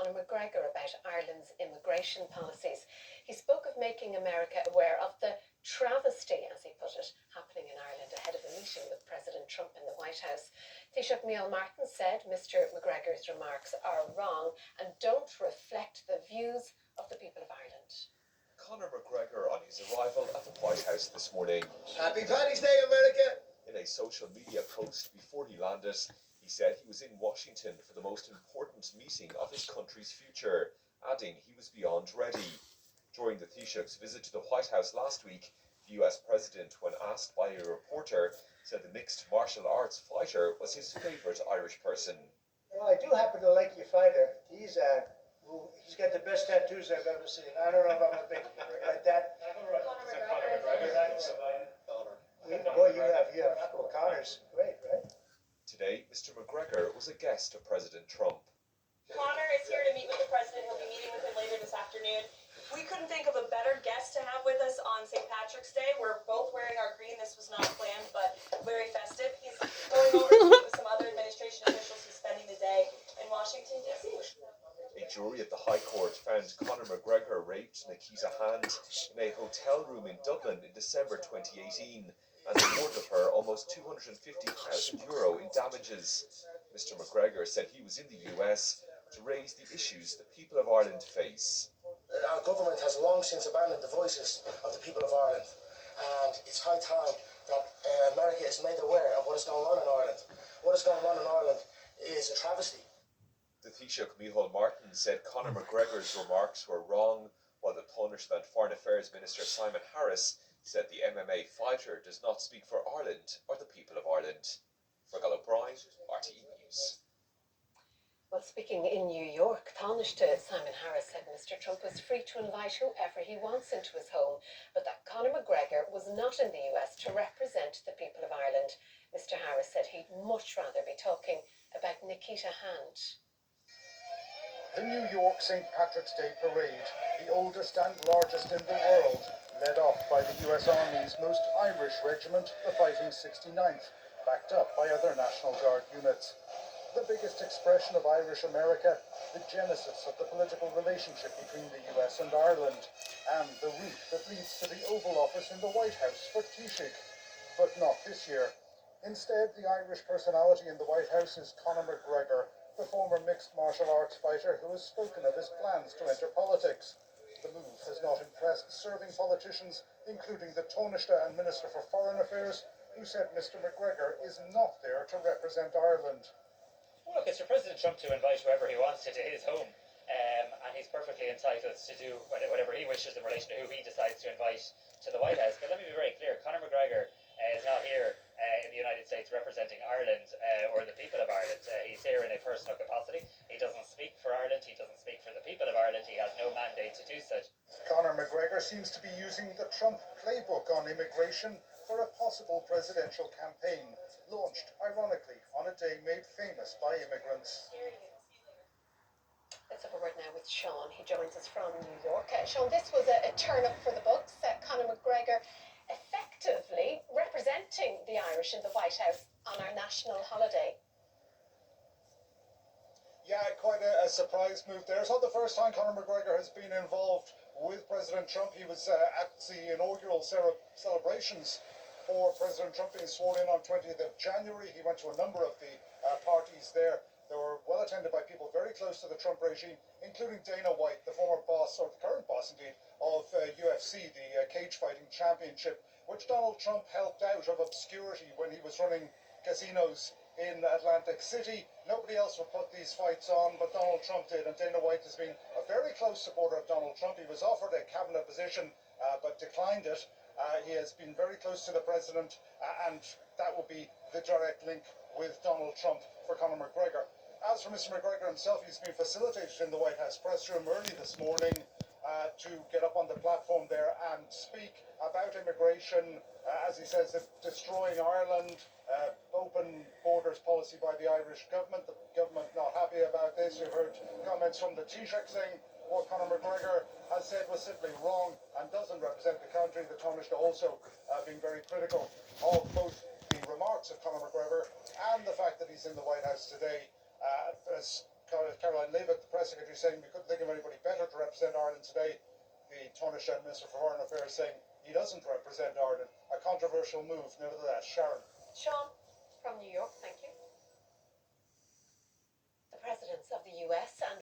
Conor McGregor about Ireland's immigration policies. He spoke of making America aware of the travesty, as he put it, happening in Ireland ahead of a meeting with President Trump in the White House. Taoiseach Neil Martin said Mr McGregor's remarks are wrong and don't reflect the views of the people of Ireland. Conor McGregor on his arrival at the White House this morning. Happy Paddy's Day, America! In a social media post before he landed, he said he was in Washington for the most important meeting of his country's future, adding he was beyond ready. During the Taoiseach's visit to the White House last week, the US President, when asked by a reporter, said the mixed martial arts fighter was his favourite Irish person. Well, I do happen to like your fighter. He's got the best tattoos I've ever seen. I don't know if I'm a big like that. Boy, you have well, Conor's great, right? Today, Mr McGregor was a guest of President Trump. Conor is here to meet with the president. He'll be meeting with him later this afternoon. We couldn't think of a better guest to have with us on St. Patrick's Day. We're both wearing our green. This was not planned, but very festive. He's going over to meet with some other administration officials who's spending the day in Washington, D.C. A jury at the High Court found Conor McGregor raped Nikita Hand in a hotel room in Dublin in December 2018 and awarded her almost €250,000 in damages. Mr McGregor said he was in the US to raise the issues the people of Ireland face. Our government has long since abandoned the voices of the people of Ireland, and it's high time that America is made aware of what is going on in Ireland. What is going on in Ireland is a travesty. The Taoiseach Micheál Martin said Conor McGregor's remarks were wrong, while the Taoiseach and Foreign Affairs Minister Simon Harris said the MMA fighter does not speak for Ireland or the people of Ireland. Fergal O'Brien, RTE News. Well, speaking in New York, Taoiseach Simon Harris said Mr Trump was free to invite whoever he wants into his home, but that Conor McGregor was not in the US to represent the people of Ireland. Mr Harris said he'd much rather be talking about Nikita Hand. The New York St. Patrick's Day Parade, the oldest and largest in the world, led off by the US Army's most Irish regiment, the Fighting 69th, backed up by other National Guard units. The biggest expression of Irish America, the genesis of the political relationship between the US and Ireland, and the route that leads to the Oval Office in the White House for Taoiseach. But not this year. Instead, the Irish personality in the White House is Conor McGregor, the former mixed martial arts fighter who has spoken of his plans to enter politics. The move has not impressed serving politicians, including the Taoiseach and Minister for Foreign Affairs, who said Mr McGregor is not there to represent Ireland. Well, look, it's for President Trump to invite whoever he wants to his home, and he's perfectly entitled to do whatever he wishes in relation to who he decides to invite to the White House. But let me be very clear, Conor McGregor is not here in the United States representing Ireland or the people of Ireland. He's here in a personal capacity. He doesn't speak for Ireland. He doesn't speak for the people of Ireland. He has no mandate to do such. Conor McGregor seems to be using the Trump playbook on immigration for a possible presidential campaign, launched, ironically, on a day made famous by immigrants. Let's have a word now with Sean. He joins us from New York. Sean, this was a turn up for the books. Conor McGregor effectively representing the Irish in the White House on our national holiday. Yeah, quite a surprise move there. It's not the first time Conor McGregor has been involved with President Trump. He was at the inaugural celebrations for President Trump being sworn in on 20th of January. He went to a number of the parties there. They were well attended by people very close to the Trump regime, including Dana White, the former boss, or the current boss indeed, of UFC, the cage fighting championship, which Donald Trump helped out of obscurity when he was running casinos in Atlantic City. Nobody else would put these fights on, but Donald Trump did, and Dana White has been a very close supporter of Donald Trump. He was offered a cabinet position, but declined it. He has been very close to the president, and that will be the direct link with Donald Trump for Conor McGregor. As for Mr McGregor himself, he's been facilitated in the White House press room early this morning to get up on the platform there and speak about immigration, as he says, destroying Ireland, open borders policy by the Irish government. The government not happy about this. We've heard comments from the Taoiseach saying what Conor McGregor has said was simply wrong and doesn't represent the country. The Taoiseach also being very critical of both the remarks of Conor McGregor and the fact that he's in the White House today. As Caroline Leavitt, the press secretary, saying we couldn't think of anybody better to represent Ireland today. The Taoiseach Minister for Foreign Affairs saying he doesn't represent Ireland. A controversial move, nevertheless. Sharon. Sean from New York, thank you.